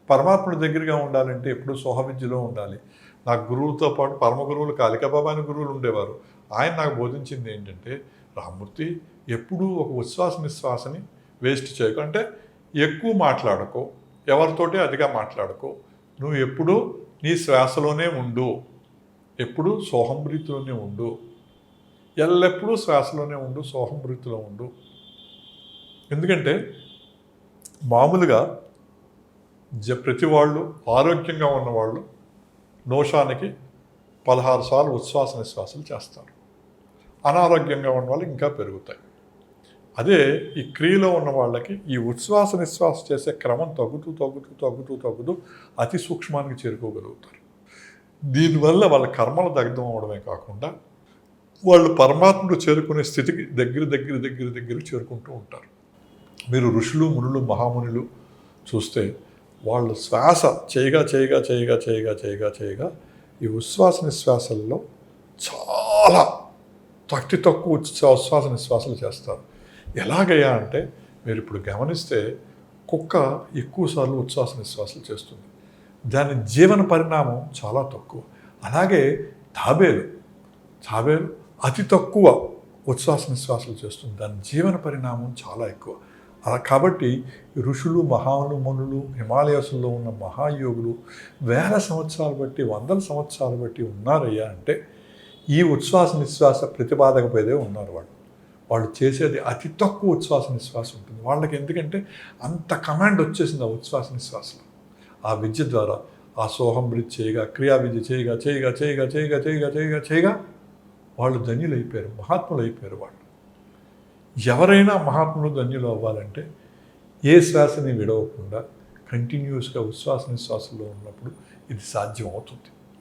పరమాత్ముడి దగ్గరగా ఉండాలంటే ఎప్పుడు సోహ విద్యలో ఉండాలి. నా గురువులతో పాటు పరమ గురువులు కాళికాబాబా అని గురువులు ఉండేవారు. ఆయన నాకు బోధించింది ఏంటంటే, రామ్మూర్తి ఎప్పుడూ ఒక ఉచ్ఛ్వాస నిశ్వాసని వేస్ట్ చేయకు. అంటే ఎక్కువ మాట్లాడకు, ఎవరితోటి అతిగా మాట్లాడకు, నువ్వు ఎప్పుడూ నీ శ్వాసలోనే ఉండు, ఎప్పుడూ సోహంభృతిలోనే ఉండు, ఎల్లప్పుడూ శ్వాసలోనే ఉండు, సోహంభృతిలో ఉండు. ఎందుకంటే మామూలుగా ప్రతి వాళ్ళు ఆరోగ్యంగా ఉన్నవాళ్ళు నోషానికి 16 సార్లు ఉచ్ఛ్వాస నిశ్వాసాలు చేస్తారు. అనారోగ్యంగా ఉన్న వాళ్ళు ఇంకా పెరుగుతాయి. అదే ఈ క్రియలో ఉన్న వాళ్ళకి ఈ ఉచ్ఛ్వాస నిశ్వాస చేసే క్రమం తగ్గుతూ అతి సూక్ష్మానికి చేరుకోగలుగుతారు. దీనివల్ల వాళ్ళ కర్మలు దగ్ధం అవడమే కాకుండా వాళ్ళు పరమాత్ముడు చేరుకునే స్థితికి దగ్గర చేరుకుంటూ ఉంటారు. మీరు ఋషులు, మునులు, మహామునులు చూస్తే వాళ్ళు శ్వాస చేయగా ఈ ఉచ్ఛ్వాస నిశ్వాసాల్లో చాలా తక్కువ ఉచ్ఛ్వాస నిశ్వాసాలు చేస్తారు. ఎలాగయ్యా అంటే మీరు ఇప్పుడు గమనిస్తే కుక్క ఎక్కువసార్లు ఉచ్ఛ్వాస నిశ్వాసాలు చేస్తుంది, దాని జీవన పరిణామం చాలా తక్కువ. అలాగే తాబేలు అతి తక్కువ ఉచ్ఛ్వాస నిశ్వాసాలు చేస్తుంది, దాని జీవన పరిణామం చాలా ఎక్కువ. అలా కాబట్టి ఋషులు, మహానుమునులు, హిమాలయస్లో ఉన్న మహాయోగులు వేల సంవత్సరాలు బట్టి, వందల సంవత్సరాలు బట్టి ఉన్నారయ్యా అంటే ఈ ఉచ్ఛ్వాస నిశ్వాస ప్రతిపాదకపోతే ఉన్నారు. వాళ్ళు చేసేది అతి తక్కువ ఉచ్ఛ్వాస నిశ్వాసం ఉంటుంది వాళ్ళకి. ఎందుకంటే అంత కమాండ్ వచ్చేసింది ఆ ఉచ్ఛ్వాస నిశ్వాసలో. ఆ విద్య ద్వారా ఆ సోహం బ్రీత్ చేయగా, క్రియా విద్య చేయగా వాళ్ళు ధన్యులు అయిపోయారు, మహాత్ములు అయిపోయారు. వాళ్ళు ఎవరైనా మహాత్ములు ధన్యులు అవ్వాలంటే ఏ శ్వాసని విడవకుండా కంటిన్యూస్గా ఉచ్ఛ్వాస నిశ్వాసంలో ఉన్నప్పుడు ఇది సాధ్యం అవుతుంది.